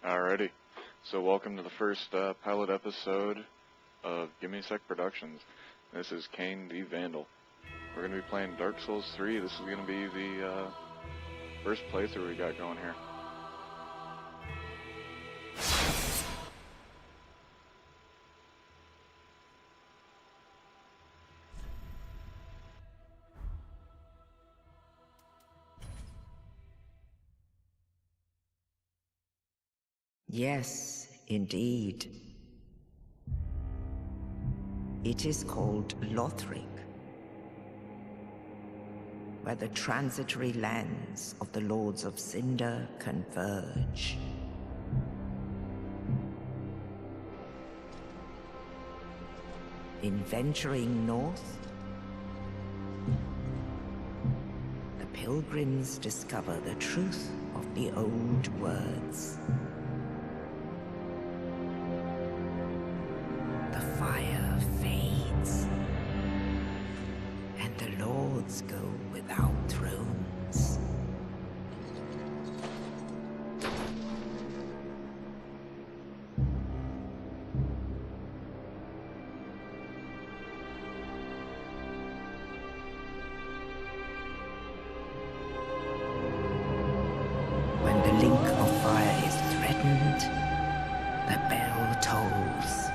Alrighty, so welcome to the first pilot episode of Gimme a Sec Productions. This is Kane the Vandal. We're going to be playing Dark Souls 3. This is going to be the first playthrough we got going here. Yes, indeed. It is called Lothric, where the transitory lands of the Lords of Cinder converge. In venturing north, the pilgrims discover the truth of the old words. The fire fades, and the lords go without thrones. When the link of fire is threatened, the bell tolls,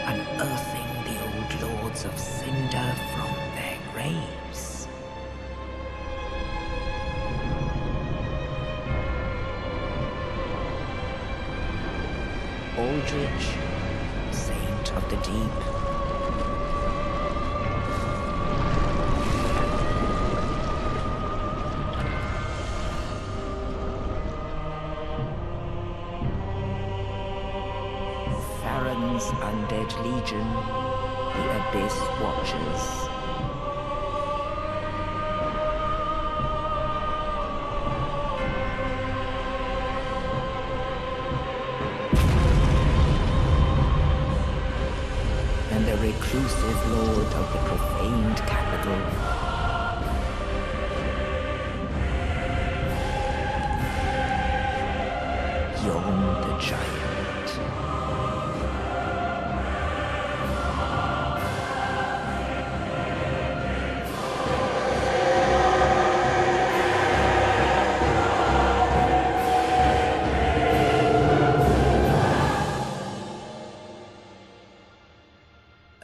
unearthing the old lords of Cinder from their graves. Aldrich, saint of the deep, Farron's undead legion, the Abyss Watchers. And the reclusive lord of the profaned capital, Yon the Giant.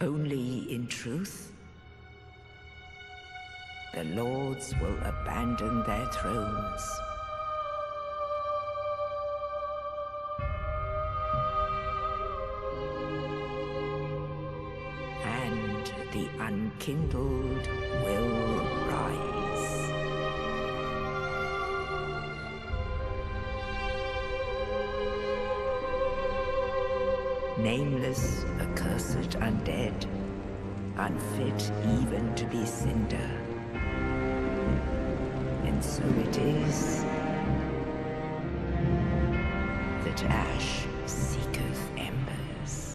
Only in truth, the lords will abandon their thrones. And the unkindled will rise. Nameless, accursed undead, unfit even to be cinder. And so it is that ash seeketh embers.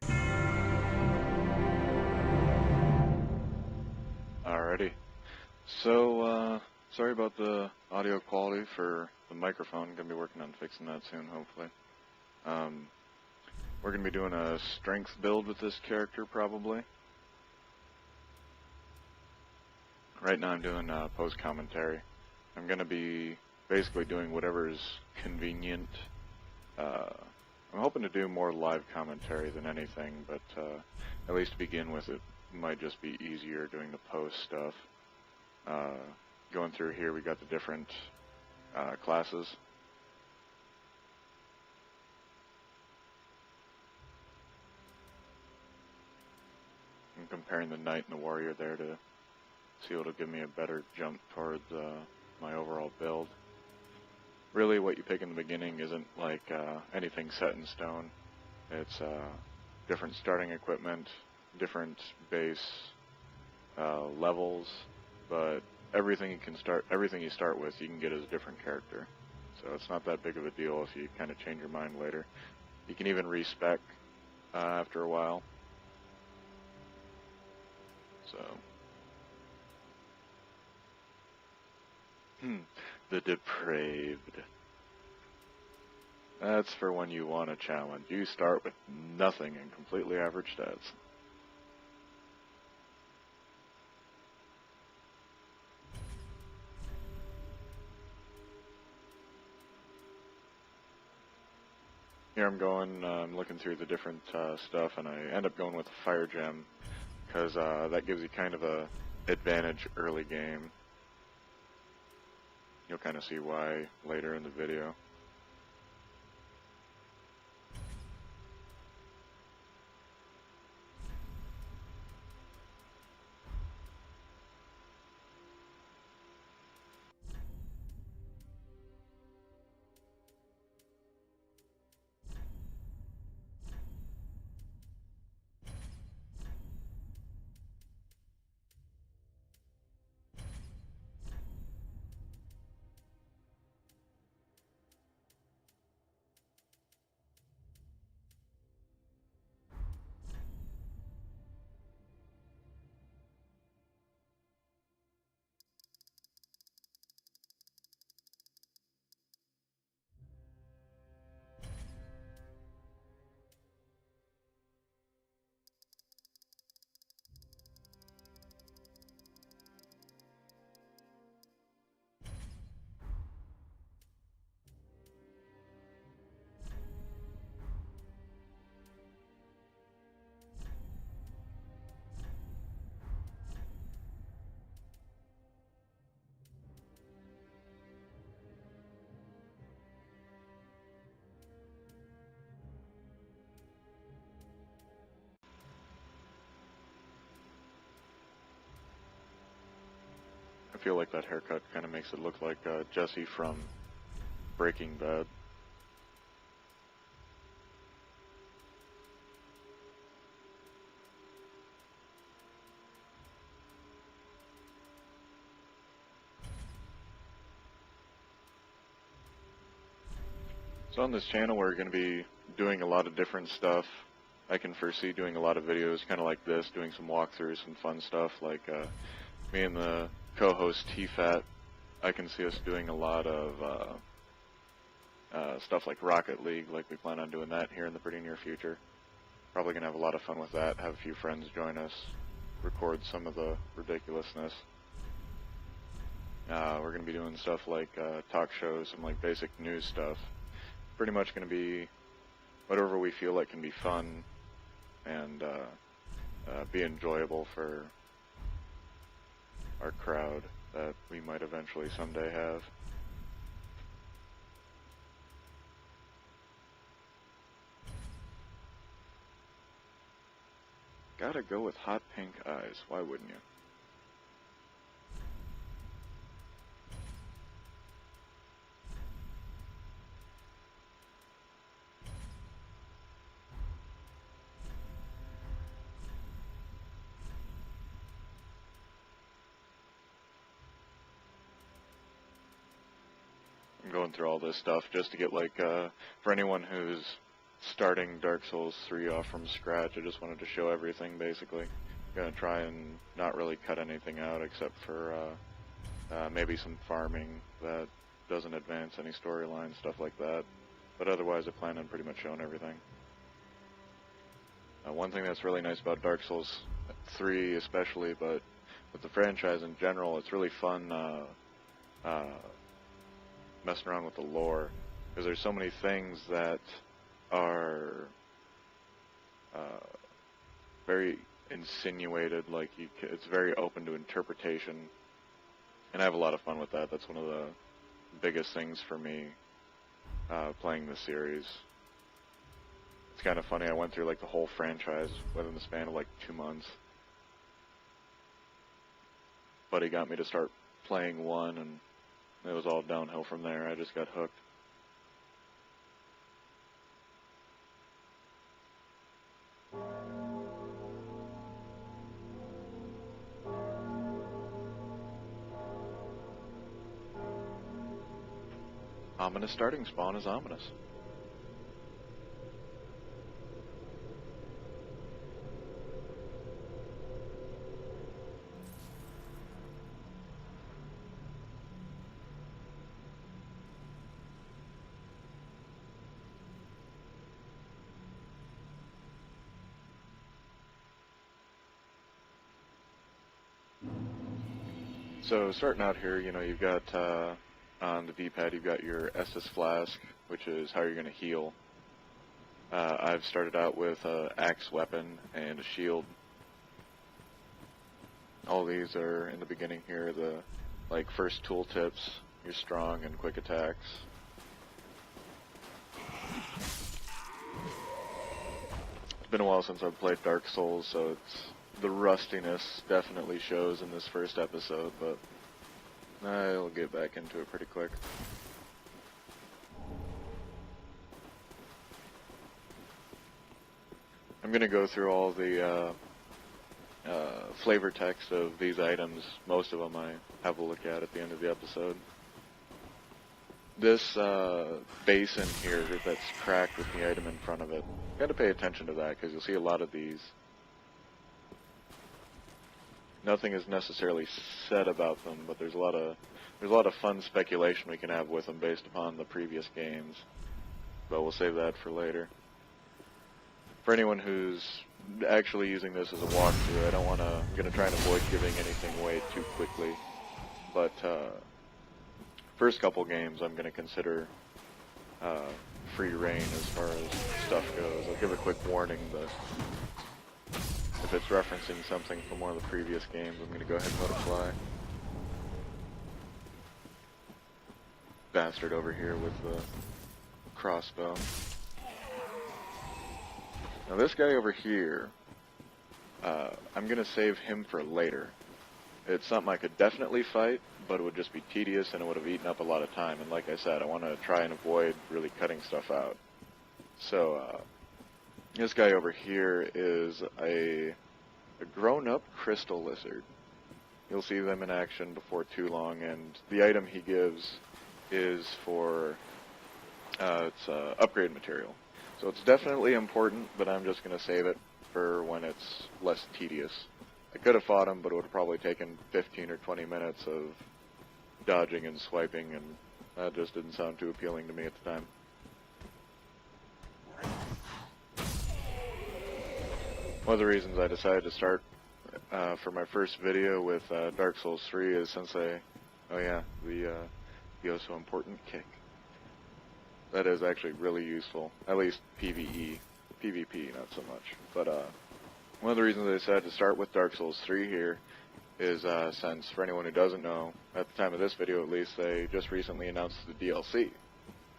Alrighty, so sorry about the audio quality for the microphone. Going to be working on fixing that soon, hopefully. We're going to be doing a strength build with this character, probably. Right now I'm doing post-commentary. I'm going to be basically doing whatever is convenient. I'm hoping to do more live commentary than anything, but at least to begin with, it might just be easier doing the post stuff. Going through here, we got the different classes. I'm comparing the Knight and the Warrior there to see what'll give me a better jump towards my overall build. Really, what you pick in the beginning isn't like anything set in stone. It's different starting equipment, different base levels, but everything you start with, you can get as a different character. So it's not that big of a deal if you kind of change your mind later. You can even respec after a while. So, the depraved. That's for when you want a challenge. You start with nothing and completely average stats. Here I'm looking through the different stuff, and I end up going with a fire gem because that gives you kind of a advantage early game. You'll kind of see why later in the video. I feel like that haircut kind of makes it look like Jesse from Breaking Bad. So on this channel we're going to be doing a lot of different stuff. I can foresee doing a lot of videos kind of like this, doing some walkthroughs, some fun stuff like me and the co-host T-Fat. I can see us doing a lot of stuff like Rocket League, like we plan on doing that here in the pretty near future. Probably going to have a lot of fun with that, have a few friends join us, record some of the ridiculousness. We're going to be doing stuff like talk shows, some like basic news stuff. Pretty much going to be whatever we feel like can be fun and be enjoyable for our crowd that we might eventually someday have. Gotta go with hot pink eyes, why wouldn't you? I'm going through all this stuff just to get like, for anyone who's starting Dark Souls 3 off from scratch, I just wanted to show everything basically. I'm gonna try and not really cut anything out except for maybe some farming that doesn't advance any storyline, stuff like that. But otherwise I plan on pretty much showing everything. One thing that's really nice about Dark Souls 3 especially, but with the franchise in general, it's really fun messing around with the lore, because there's so many things that are very insinuated, like it's very open to interpretation, and I have a lot of fun with that. That's one of the biggest things for me playing the series. It's kind of funny, I went through like the whole franchise within the span of like 2 months. Buddy got me to start playing 1, and it was all downhill from there. I just got hooked. Ominous starting spawn is ominous. So starting out here, you know, you've got on the D-pad, you've got your Estus Flask, which is how you're going to heal. I've started out with an axe weapon and a shield. All these are in the beginning here, the like first tooltips, your strong and quick attacks. It's been a while since I've played Dark Souls, so the rustiness definitely shows in this first episode, but I'll get back into it pretty quick. I'm going to go through all the flavor text of these items. Most of them I have a look at the end of the episode. This basin here that's cracked with the item in front of it, you got to pay attention to that because you'll see a lot of these. Nothing is necessarily said about them, but there's a lot of fun speculation we can have with them based upon the previous games. But we'll save that for later. For anyone who's actually using this as a walkthrough, I'm going to try and avoid giving anything away too quickly. But first couple games I'm going to consider free reign as far as stuff goes. I'll give a quick warning that if it's referencing something from one of the previous games, I'm going to go ahead and let it fly. Bastard over here with the crossbow. Now this guy over here, I'm going to save him for later. It's something I could definitely fight, but it would just be tedious and it would have eaten up a lot of time. And like I said, I want to try and avoid really cutting stuff out. So this guy over here is a grown-up crystal lizard. You'll see them in action before too long, and the item he gives is for it's upgrade material. So it's definitely important, but I'm just going to save it for when it's less tedious. I could have fought him, but it would have probably taken 15 or 20 minutes of dodging and swiping, and that just didn't sound too appealing to me at the time. One of the reasons I decided to start for my first video with Dark Souls 3 is since the oh so important kick. That is actually really useful, at least PvE. PvP, not so much. But one of the reasons I decided to start with Dark Souls 3 here is since, for anyone who doesn't know, at the time of this video at least, they just recently announced the DLC.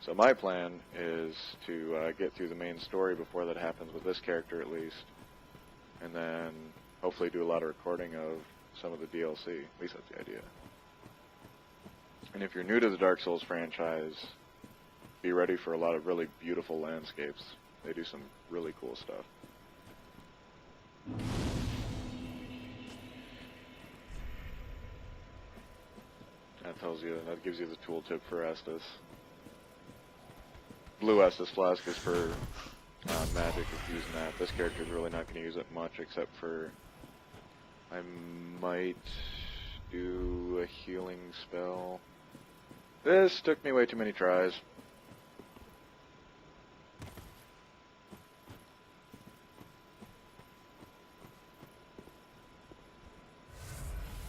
So my plan is to get through the main story before that happens with this character at least, and then hopefully do a lot of recording of some of the DLC. At least that's the idea. And if you're new to the Dark Souls franchise, be ready for a lot of really beautiful landscapes. They do some really cool stuff. That gives you the tooltip for Estus. Blue Estus Flask is for magic, if using that. This character is really not going to use it much except for I might do a healing spell. This took me way too many tries.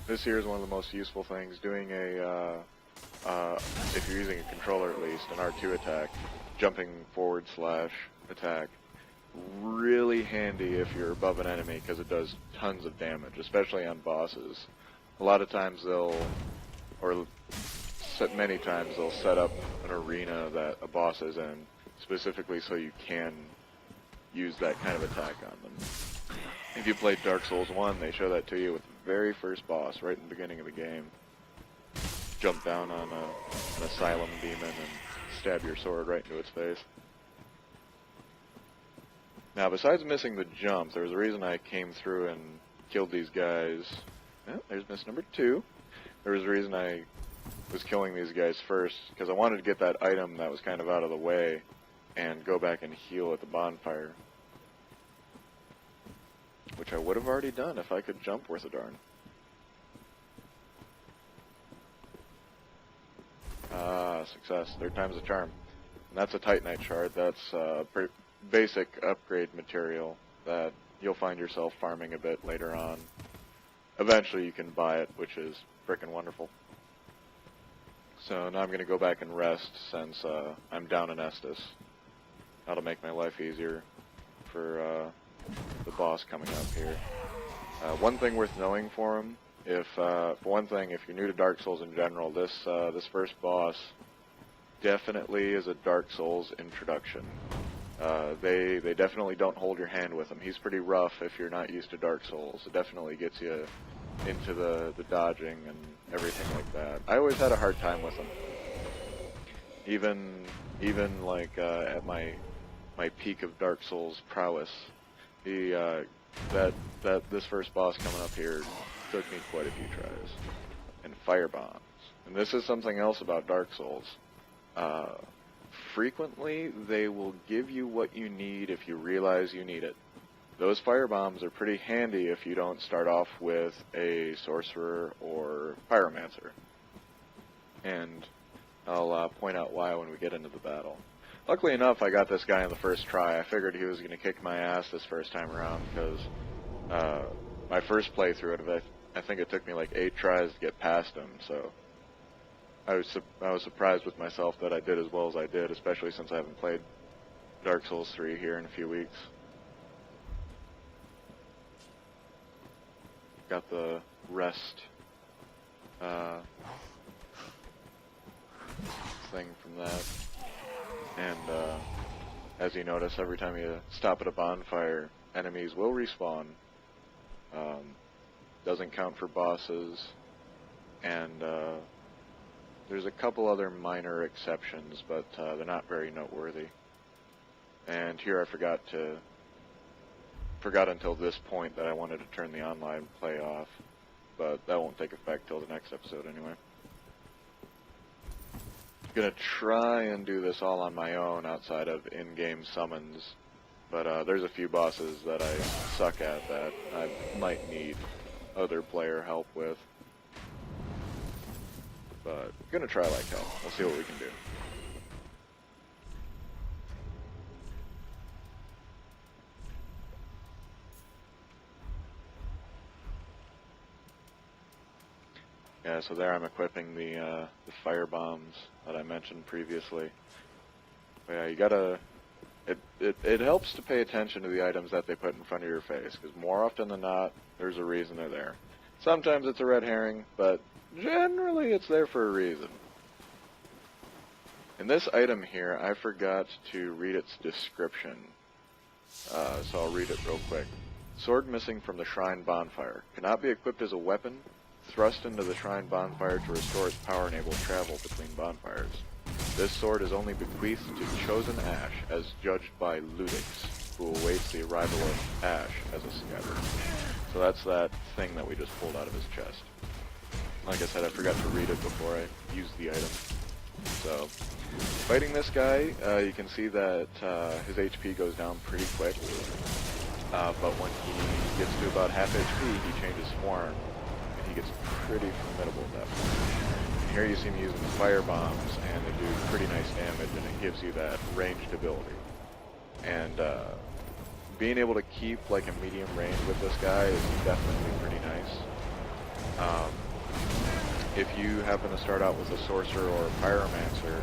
This here is one of the most useful things, doing a, if you're using a controller at least, an R2 attack, jumping forward / attack. Really handy if you're above an enemy because it does tons of damage, especially on bosses. A lot of times many times they'll set up an arena that a boss is in, specifically so you can use that kind of attack on them. If you played Dark Souls 1, they show that to you with the very first boss, right in the beginning of the game. Jump down on an asylum demon and stab your sword right into its face. Now, besides missing the jump, there was a reason I came through and killed these guys. Oh, there's miss number 2. There was a reason I was killing these guys first, because I wanted to get that item that was kind of out of the way and go back and heal at the bonfire. Which I would have already done if I could jump worth a darn. Ah, success. 3rd time's a charm. And that's a Titanite shard. That's pretty basic upgrade material that you'll find yourself farming a bit later on. Eventually you can buy it, which is frickin' wonderful. So now I'm going to go back and rest since I'm down in Estus. That'll make my life easier for the boss coming up here. One thing worth knowing for him, for one thing, if you're new to Dark Souls in general, this first boss definitely is a Dark Souls introduction. They definitely don't hold your hand with him. He's pretty rough if you're not used to Dark Souls. It definitely gets you into the dodging and everything like that. I always had a hard time with him. Even like at my peak of Dark Souls prowess, this first boss coming up here took me quite a few tries. And fire bombs. And this is something else about Dark Souls. Frequently, they will give you what you need if you realize you need it. Those fire bombs are pretty handy if you don't start off with a sorcerer or pyromancer. And I'll point out why when we get into the battle. Luckily enough, I got this guy in the first try. I figured he was going to kick my ass this first time around because my first playthrough of it, I think it took me like 8 tries to get past him, so I was surprised with myself that I did as well as I did, especially since I haven't played Dark Souls 3 here in a few weeks. Got the rest thing from that. And as you notice, every time you stop at a bonfire, enemies will respawn. Doesn't count for bosses. And there's a couple other minor exceptions, but they're not very noteworthy. And here I forgot until this point that I wanted to turn the online play off, but that won't take effect till the next episode anyway. Gonna try and do this all on my own outside of in-game summons, but there's a few bosses that I suck at that I might need other player help with. But gonna try like hell. We'll see what we can do. Yeah, so there I'm equipping the fire bombs that I mentioned previously. But yeah, you gotta. It helps to pay attention to the items that they put in front of your face, because more often than not, there's a reason they're there. Sometimes it's a red herring, but generally it's there for a reason. In this item here, I forgot to read its description, so I'll read it real quick. Sword missing from the shrine bonfire. Cannot be equipped as a weapon. Thrust into the shrine bonfire to restore its power and enable travel between bonfires. This sword is only bequeathed to chosen Ash, as judged by Ludix, who awaits the arrival of Ash as a scatter. So that's that thing that we just pulled out of his chest. Like I said, I forgot to read it before I used the item. So, fighting this guy, you can see that his HP goes down pretty quick. But when he gets to about half HP, he changes form. He gets pretty formidable at that point. And here you see me using the fire bombs, and they do pretty nice damage, and it gives you that ranged ability. And being able to keep like a medium range with this guy is definitely pretty nice. If you happen to start out with a sorcerer or a pyromancer,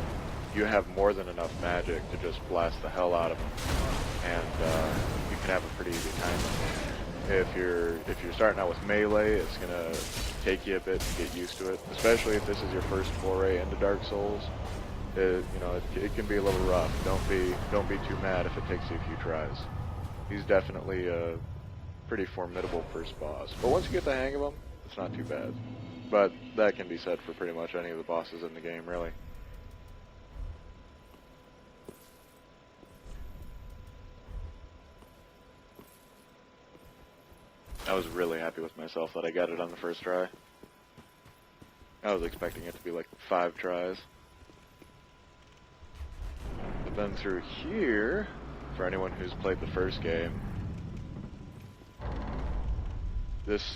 you have more than enough magic to just blast the hell out of him, and you can have a pretty easy time with it. If you're starting out with melee, it's gonna take you a bit to get used to it, especially if this is your first foray into Dark Souls. It can be a little rough. Don't be too mad if it takes you a few tries. He's definitely a pretty formidable first boss, but once you get the hang of him, it's not too bad. But that can be said for pretty much any of the bosses in the game, really. I was really happy with myself that I got it on the first try. I was expecting it to be like 5 tries. But then through here, for anyone who's played the first game, this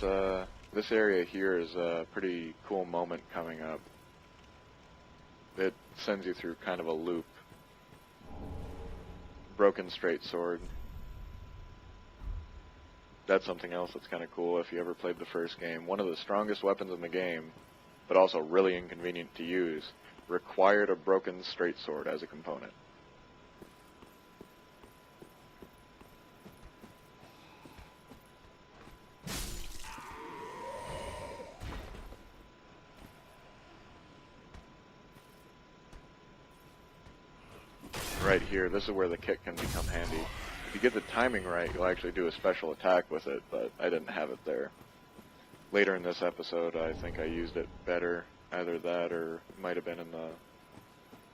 area here is a pretty cool moment coming up. It sends you through kind of a loop. Broken straight sword. That's something else that's kind of cool if you ever played the first game. One of the strongest weapons in the game but also really inconvenient to use, required a broken straight sword as a component. Right here, this is where the kit can become handy. If you get the timing right, you'll actually do a special attack with it, but I didn't have it there. Later in this episode, I think I used it better. Either that or it might have been in the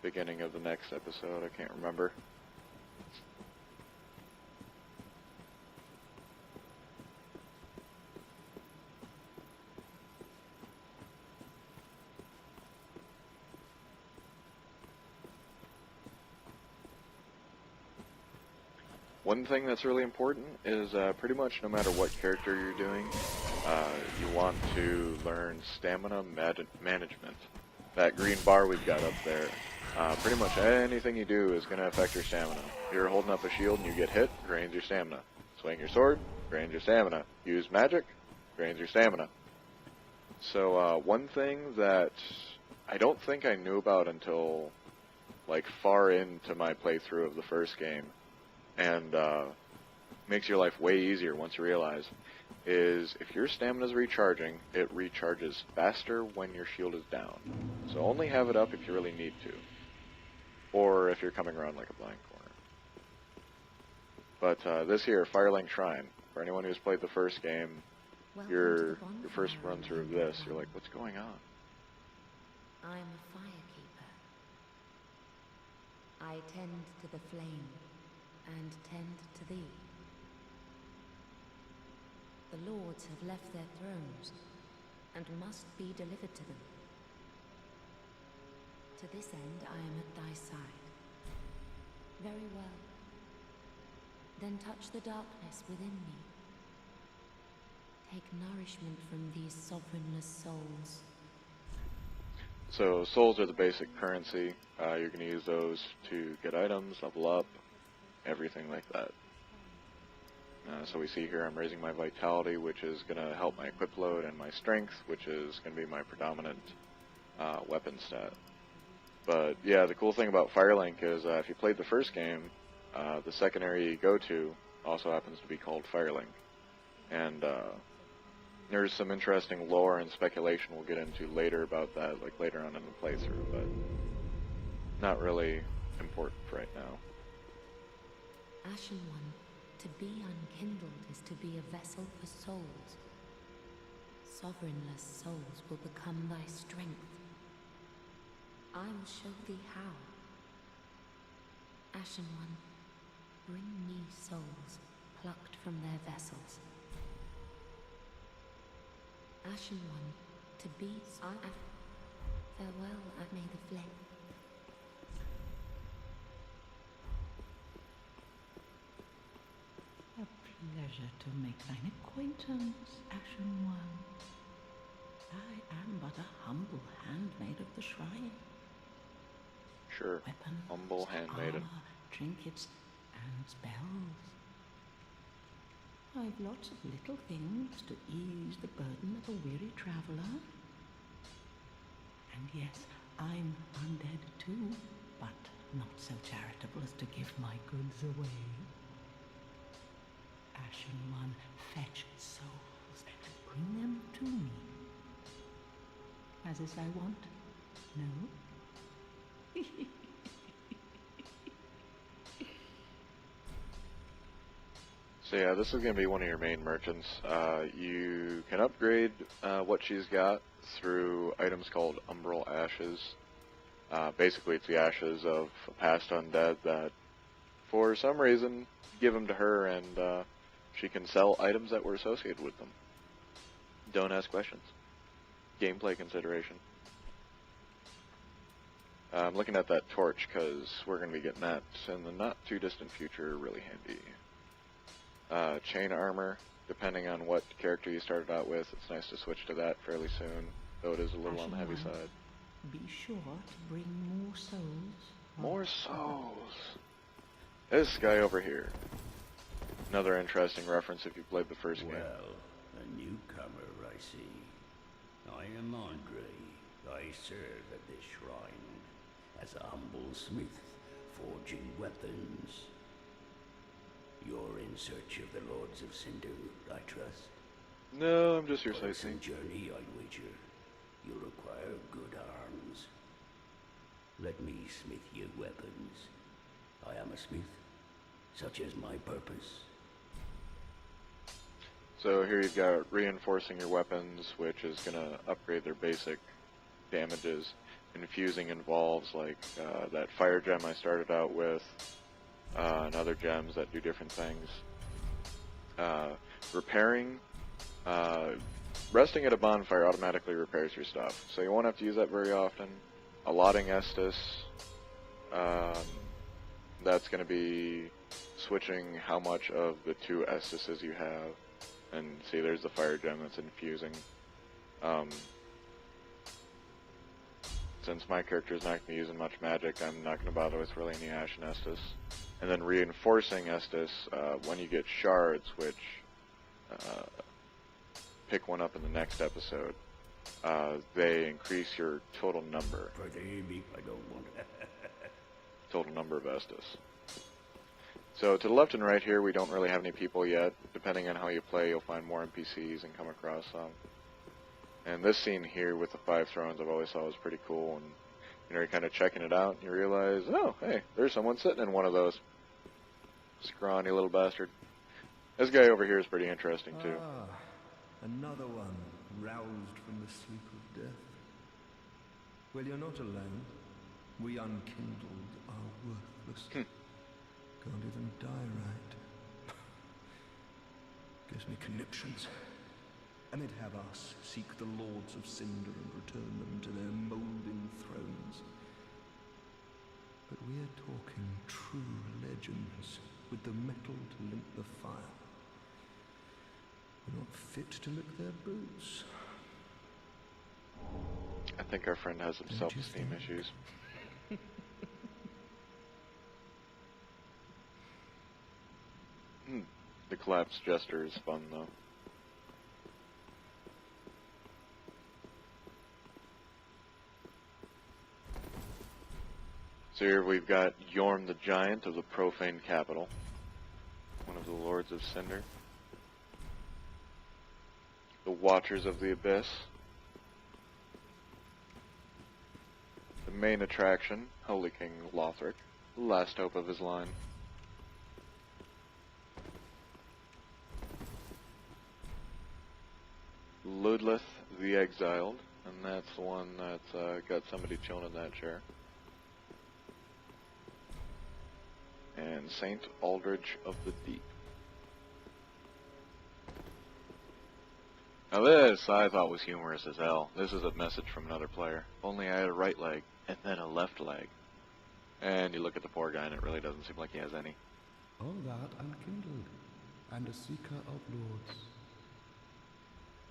beginning of the next episode, I can't remember. One thing that's really important is pretty much no matter what character you're doing, you want to learn stamina management. That green bar we've got up there, pretty much anything you do is going to affect your stamina. If you're holding up a shield and you get hit, drains your stamina. Swing your sword, drains your stamina. Use magic, drains your stamina. So one thing that I don't think I knew about until like far into my playthrough of the first game, and makes your life way easier once you realize, is if your stamina is recharging, it recharges faster when your shield is down. So only have it up if you really need to, or if you're coming around like a blind corner. But this here, Firelink Shrine, for anyone who's played the first game, your first run through of this, you're like, what's going on? I'm a firekeeper. I tend to the flame and tend to thee. The lords have left their thrones and must be delivered to them. To this end I am at thy side. Very well. Then touch the darkness within me. Take nourishment from these sovereignless souls. So souls are the basic currency. You're going to use those to get items, level up, everything like that. So we see here I'm raising my vitality, which is going to help my equip load, and my strength, which is going to be my predominant weapon stat. But yeah, the cool thing about Firelink is if you played the first game, the second area you go to also happens to be called Firelink. And there's some interesting lore and speculation we'll get into later about that, like later on in the playthrough, but not really important right now. Ashen One, to be unkindled is to be a vessel for souls. Sovereignless souls will become thy strength. I will show thee how. Ashen One, bring me souls plucked from their vessels. Ashen One, to be farewell, I may the flame. A pleasure to make thine acquaintance, Ashen One. I am but a humble handmaid of the shrine. Sure, Weapons, humble handmaiden. armor, trinkets, and spells. I've lots of little things to ease the burden of a weary traveler. And yes, I'm undead too, but not so charitable as to give my goods away. Ashen One, fetch souls and bring them to me. As is thy wont, no? So yeah, this is going to be one of your main merchants. You can upgrade what she's got through items called Umbral Ashes. Basically, it's the ashes of a past undead that, for some reason, give them to her, and she can sell items that were associated with them. Don't ask questions. Gameplay consideration. I'm looking at that torch because we're going to be getting that in the not too distant future, really handy. Chain armor, depending on what character you started out with, it's nice to switch to that fairly soon, though it is a little on the heavy side. Be sure to bring more souls. More souls! This guy over here. Another interesting reference if you played the first game. Well, a newcomer, I see. I am Andre, I serve at this shrine as a humble smith, forging weapons. You're in search of the Lords of Cinder, I trust? No, I'm just here For sightseeing. some journey, I'd wager. You'll require good arms. Let me smith you weapons. I am a smith. Such is my purpose. So here you've got reinforcing your weapons, which is going to upgrade their basic damages. Infusing involves like that fire gem I started out with, and other gems that do different things. Repairing, resting at a bonfire automatically repairs your stuff, so you won't have to use that very often. Allotting Estus, that's going to be switching how much of the 2 Estuses you have. And see, there's the fire gem that's infusing. Since my character is not going to be using much magic, I'm not going to bother with really any Ashen Estus. And then reinforcing Estus, when you get shards, which pick one up in the next episode, they increase your total number. I don't want Total number of Estus. So to the left and right here, we don't really have any people yet. Depending on how you play, you'll find more NPCs and come across some. And this scene here with the 5 thrones I've always thought was pretty cool. And you're kind of checking it out, and you realize, oh, hey, there's someone sitting in one of those. Scrawny little bastard. This guy over here is pretty interesting too. Ah, another one roused from the sleep of death. Well, you're not alone. We unkindled are worthless. Can't even die right. Gives me conniptions. And they'd have us seek the Lords of Cinder and return them to their moulding thrones. But we're talking true legends with the metal to link the fire. We're not fit to lick their boots. I think our friend has some Don't you self-esteem think? issues. The collapsed jester is fun though. So here we've got Yorm the Giant of the Profane Capital, one of the Lords of Cinder. The Watchers of the Abyss. The main attraction, Holy King Lothric, the last hope of his line. Ludleth the Exiled, and that's the one that's got somebody chilling in that chair. And Saint Aldridge of the Deep. Now this, I thought, was humorous as hell. This is a message from another player. If only I had a right leg, and then a left leg. And you look at the poor guy, and it really doesn't seem like he has any. All that unkindled, and a seeker of lords.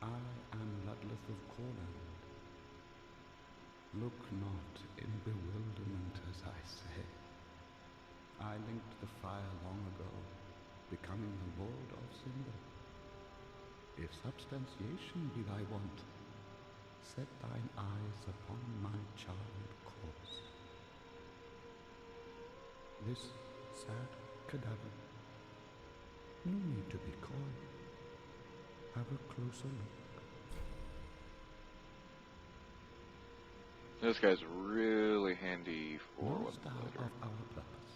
I am Ludleth of Corland. Look not in bewilderment as I say. I linked the fire long ago, becoming the Lord of Cinder. If substantiation be thy want, set thine eyes upon my charmed corpse. This sad cadaver, no need to be coy. Have a closer look. This guy's really handy for Knowest what's thou later. of our purpose?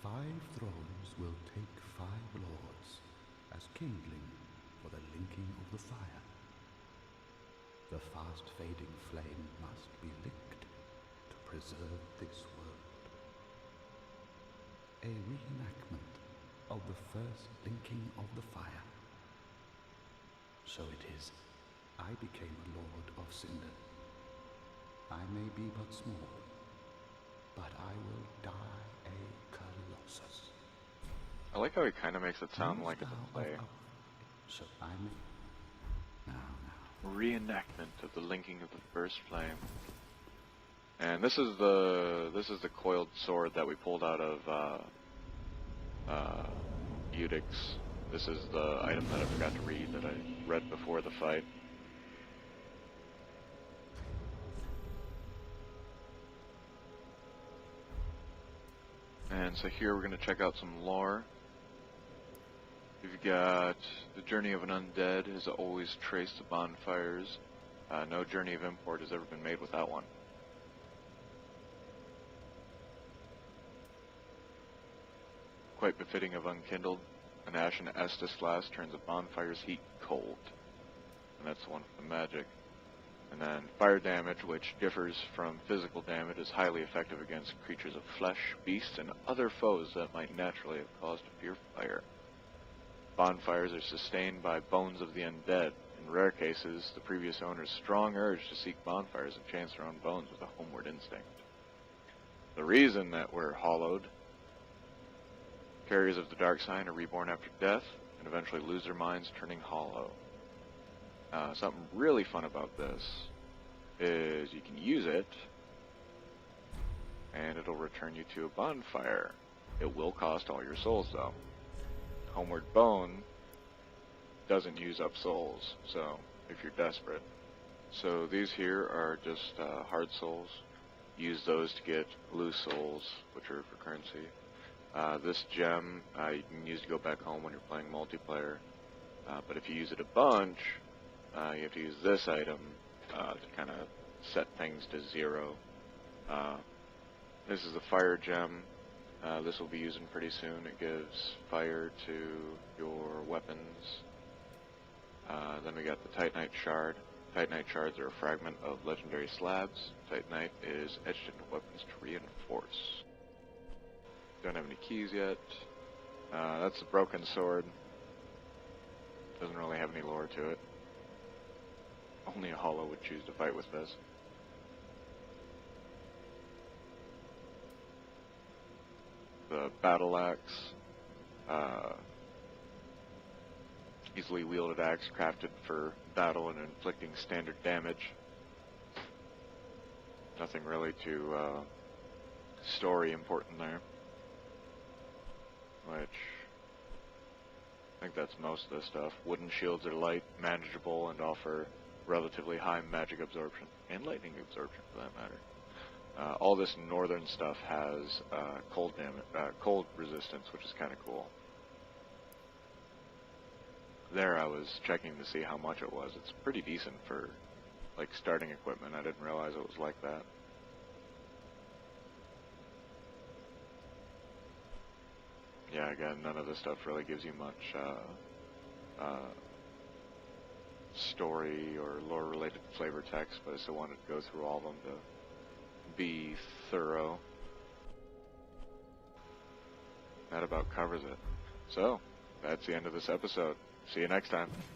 5 thrones will take 5 lords as kindling for the linking of the fire. The fast-fading flame must be licked to preserve this world. A reenactment of the first linking of the fire. So it is, I became a Lord of Cinder. I may be but small, but I will die a Colossus. I like how he kind of makes it sound like it's a play. So I may... Now. Reenactment of the linking of the first flame. And this is the coiled sword that we pulled out of Eudix. This is the item that I forgot to read that I read before the fight. And so here we're going to check out some lore. We've got the journey of an undead has always traced the bonfires. No journey of import has ever been made without one. Quite befitting of unkindled, an ashen Estus blast turns a bonfire's heat cold. And that's the one for the magic. And then fire damage, which differs from physical damage, is highly effective against creatures of flesh, beasts, and other foes that might naturally have cause to fear fire. Bonfires are sustained by bones of the undead. In rare cases, the previous owner's strong urge to seek bonfires and chance their own bones with a homeward instinct. The reason that we're hollowed: carriers of the dark sign are reborn after death and eventually lose their minds, turning hollow. Something really fun about this is you can use it and it'll return you to a bonfire. It will cost all your souls though. Homeward Bone doesn't use up souls, so if you're desperate. So these here are just hard souls. Use those to get loose souls, which are for currency. This gem you can use to go back home when you're playing multiplayer. But if you use it a bunch, you have to use this item to kind of set things to 0. This is the fire gem. This will be using pretty soon. It gives fire to your weapons. Then we got the Titanite shard. Titanite shards are a fragment of legendary slabs. Titanite is etched into weapons to reinforce. Don't have any keys yet. That's the broken sword. Doesn't really have any lore to it. Only a hollow would choose to fight with this. The battle axe. Easily wielded axe crafted for battle and inflicting standard damage. Nothing really too story important there. Which I think that's most of the stuff. Wooden shields are light, manageable, and offer relatively high magic absorption and lightning absorption for that matter. All this northern stuff has cold damage, cold resistance, which is kind of cool. There I was checking to see how much it was. It's pretty decent for like starting equipment. I didn't realize it was like that. Yeah, again, none of this stuff really gives you much story or lore related flavor text, but I still wanted to go through all of them to be thorough. That about covers it. So, that's the end of this episode. See you next time.